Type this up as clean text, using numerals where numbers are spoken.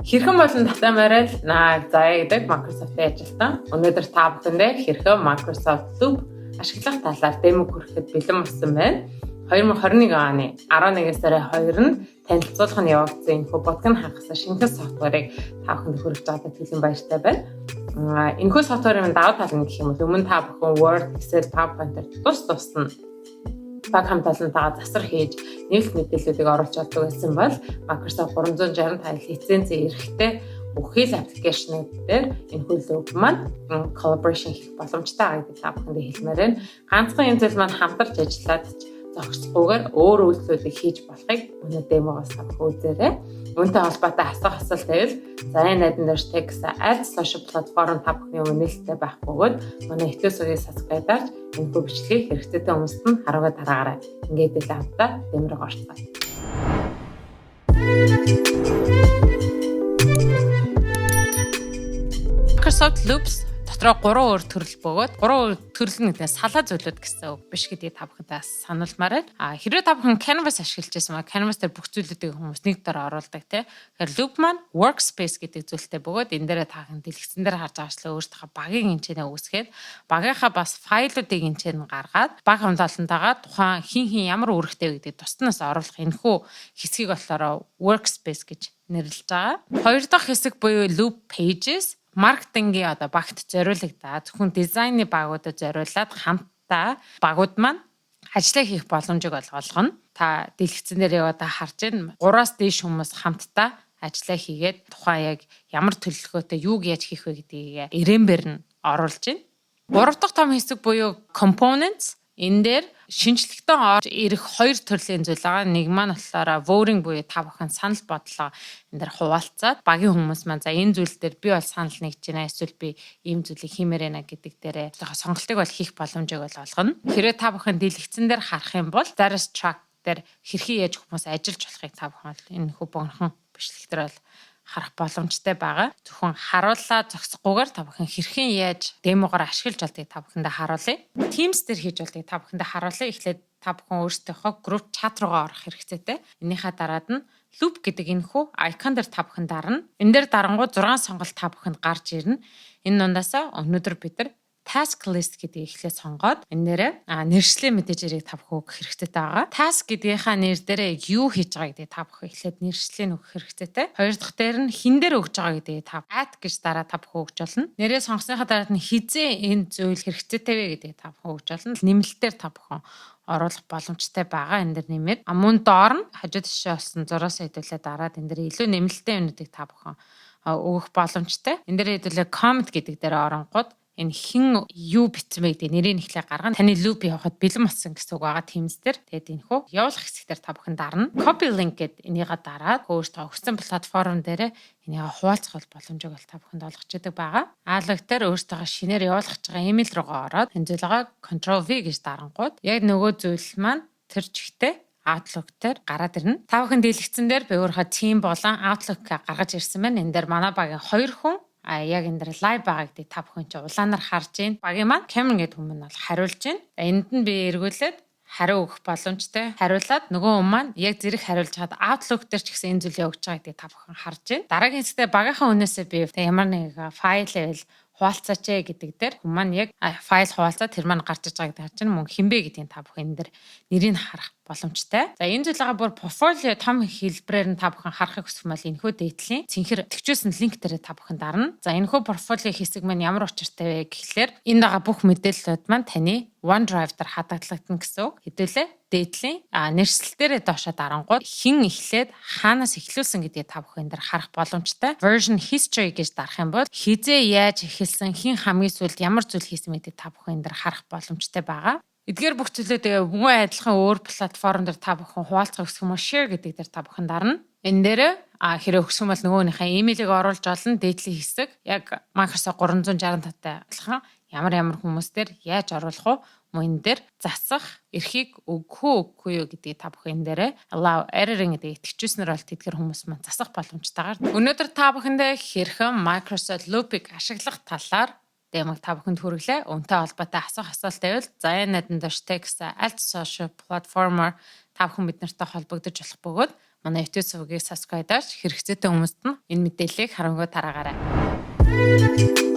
Хэрхэн болон татамаарай нааг заяа гэдэг Microsoft-ийн ажилтан. Өнөөдөр та бүхэндээ хэрхэн Microsoft Loop ашиглах талаар демо хүрэхэд бэлэн болсон байна. 2021 оны 11 сарын 2-нд танилцуулга нь явагдсан энэхүү бодгон хангасан шинэхэн софтверыг та бүхэнд хүргэж байгаадаа тэлийн баяртай байна. Энэхүү софтверын давуу тал нь гэх юм бол өмнө та бүхэн Word, Excel, PowerPoint-ээр тусна баг хамтаалтайгаа засвар хийж нэмэлт мэдээллүүдийг оруулж чаддаг байсан бол Microsoft 365 лицензээ эрэхтэй бүхэл аппликейшнууд дээр энэ хөлөг маань collaboration хийх боломжтой гэдэг та бүхэндээ хэлмээр байна. Ганцхан энэ зүйл маань хамтарч ажиллаад зогсохгүйгээр өөр үйлдэлүүдийг хийж болохыг өнөө демогоос авах үзээрэй. Үүнтэй холбоотой асуулт байвал заяа найдан дээр text ads social platform та бүхний үнэлэлтэй байх бөгөөд манай Эхлээс үеийн subscribe-аар энэхүү бичлэгийг хэрэгцээтэй хүмүүст нь хараагаа дараагаарай. Ингээд л хамтаа дэмрэг орцгоё. Microsoft Loops дотроо 3 өөр төрөл бөгөөд 3 өөр төрөл нь гэдэг салаа зүйлүүд гэсэн үг биш гэдгийг та бүхэндээ сануулмаар байна. Хэрвээ та бүхэн Canvas ашиглаж байсан ба Canvas дээр бүх зүйлүүдийг хүмүүс нэг дор оруулдаг тий. Тэгэхээр Loop маань workspace гэдэг зүйлтэй бөгөөд энэ дээр та бүхэн дэлгэцэн дээр харж байгаачлаа өөртөө багийн хэмжээний үүсгээд багийнхаа бас файлуудыг хэмжээнд гаргаад баг хамгаалалтайгаа тухайн хин ямар үүрэгтэй гэдэг тусднаас оруулах энэхүү хэсгийг болохоор workspace гэж нэрлэж байгаа. Хоёр дахь хэсэг буюу Loop pages маркетингийн багт зориулагдаа зөвхөн дизайны багуудад зориулаад хамтдаа багууд маань ажиллаа хийх боломжийг олгоно. Та дэлгэцэн дээр яваад харж байна. 3-аас дээш хүмүүс хамтдаа ажиллаа хийгээд тухайн яг ямар төлөвлөгөөтэй юуг яаж хийх вэ гэдгийг ирээнбэр нь оруулж байна. 3 дахь том хэсэг буюу components. Энэ дээр шинжлэхтэн орж ирэх 2 төрлийн зүйл байгаа. Нэг маань болохоор voting буюу та бүхэн санал бодлого энэ дээр хуваалцаад багийн хүмүүс маань за энэ зүйл дээр би бол санал нэгж байна эсвэл би ийм зүйлийг хиймээр байна гэдэг дээрээ сонголтыг бол хийх боломжийг бол олгоно. Хэрвээ та бүхэн дэлгэцэн дээр харах юм бол Status Track дээр хэрхэн яаж хүмүүс ажиллаж болохыг та бүхэн энэ хүү богинохон бичлэг дээр бол харах боломжтой байгаа. Зөвхөн харууллаа зогсохгүйгээр та бүхэн хэрхэн яаж демогоор ашиглаж болтыг та бүхэндээ харуулъя. Teams дээр хийж болтыг та бүхэндээ харуулъя. Эхлээд та бүхэн өөрсдийнхөө group chat руугаа орох хэрэгцээтэй. Энийхээ дараад нь loop гэдэг энэхүү icon дээр та бүхэн дарна. Энэ дээр дарангууд 6 сонголт та бүхэнд гарч ирнэ. Энэ нундаасаа өнөөдөр бид нар task list гэдгийг эхлээд сонгоод энэ нэрээ нэршлээ мэдээжэрийг та бүхэн өгөх хэрэгцээтэй байгаа. Task гэдгийнхаа нэр дээрээ юу хийж байгаа гэдгийг та бүхэн эхлээд нэршлээ өгөх хэрэгцээтэй. Хоёр дахь дээр нь хин дээр өгж байгаа гэдгийг та add гэж дараа та бүхэн өгч болно. Нэрээ сонгосныхаа дараад нь хизээ энэ зүйл хэрэгцээтэй вэ гэдгийг та бүхэн өгч болно. Нэмэлтээр та бүхэн оруулах боломжтой байгаа. Энэ дэр нэмээд мөн доор нь хажууд тишээ болсон зураас хэдүүлээ дараад энэ дэр илүү нэмэлттэй юмнуудыг та бүхэн өгөх боломжтой. Энэ дэр хэдүүлээ comment гэдэг дээр оронгууд энэ хин юу бичсэн бэ гэдэг нэрийг эхлээ гаргана. Таны loop явахад бэлэн болсон гэсэн үг байгаа Teams дээр. Тэгээд энэхүү явуулах хэсгээр та бүхэн дарна. Copy link гэд энийгээ дараад өөртөө өгсөн платформ дээр энийг хуваалцах боломжийг бол та бүхэнд олгож идэг байгаа. Аалог дээр өөртөө шинээр явуулах гэж байгаа email руугаа ороод энэ зүйлээ Ctrl V гэж дарангууд яг нөгөө зүйл маань тэр чигтээ Outlook дээр гараад ирнэ. Та бүхэн дэлгэцэн дээр би өөрийнхөө team болон Outlook гаргаж ирсэн байна. Энэ дээр манай багийн 2 хүн яг энэ дээр лайв байгаа гэдэг та бүхэн чи улаанаар харж байна. Багийн маань Cameron гэдэг хүмүүс бол хариулж байна. Энд нь би эргүүлээд хариу өгөх боломжтой. Хариулаад нөгөө хүн маань яг зэрэг хариулж хаад Outlook дээр ч гэсэн энэ зүйлийг өгч байгаа гэдгийг та бүхэн харж байна. Дараагийн хэсэгтээ багийнхаа үнээсээ би ямар нэг файл байвал хуваалцаач гэдэг дээр хүн маань яг файл хуваалцаад тэр маань гарч иж байгаа гэдэг чинь мөн хинбэ гэдгийг та бүхэн энэ дээр нэрийг харах боломжтой. За энэ зүйлээ бүр портфолио том хэлбэрээр нь та бүхэн харахыг хүсвэл энэхүү дээдлийн цэнхэр төвчүүлсэн линк дээр та бүхэн дарна. За энэхүү портфолио хэсэг маань ямар учиртай вэ гэхлээр энэ байгаа бүх мэдээллүүд маань таны OneDrive дээр хадгалагдана гэсэн үг. Хэдүүлээ дээдлийн нэршил дээрээ доошоо дарангууд хин эхлээд хаанаас эхлүүлсэн гэдгийг та бүхэн дээр харах боломжтой. Version history гэж дарах юм бол хизээ яаж эхэлсэн, хин хамгийн сүүлд ямар зүйл хийсэн гэдгийг та бүхэн дээр харах боломжтой байгаа. Эдгээр бүх зүйлүүдээ мөн адилхан өөр платформ дээр та бүхэн хуваалцах гэсэн юм уу share гэдэг дээр та бүхэн дарна. Энэ дээр хэрэг өгсөн бол нөгөөнийхөө имэйлийг оруулж олно. Дээдлийн хэсэг яг Microsoft 365-тай адилхан ямар хүмүүс дээр яаж оруулах вэ? Мөн энэ дээр засах эрхийг өгөхгүй юу гэдгийг та бүхэн энэ дээр allow error-ing гэдэг итгэжсэнээр бол тэдгэр хүмүүс маань засах боломжтойгоор өнөөдөр та бүхэндээ хэрхэн Microsoft Loop-ыг ашиглах талаар демог та бүхэнд хүргэлээ. Үнтэй холбоотой асуулт байвал заяа найдан дээр text аль social platform-оор та бүхэн бид нартай холбогдож болох бөгөөд манай YouTube сувгийг subscribe-аач, хэрэгцээтэй хүмүүст нь энэ мэдээллийг харангуй тараагаарай.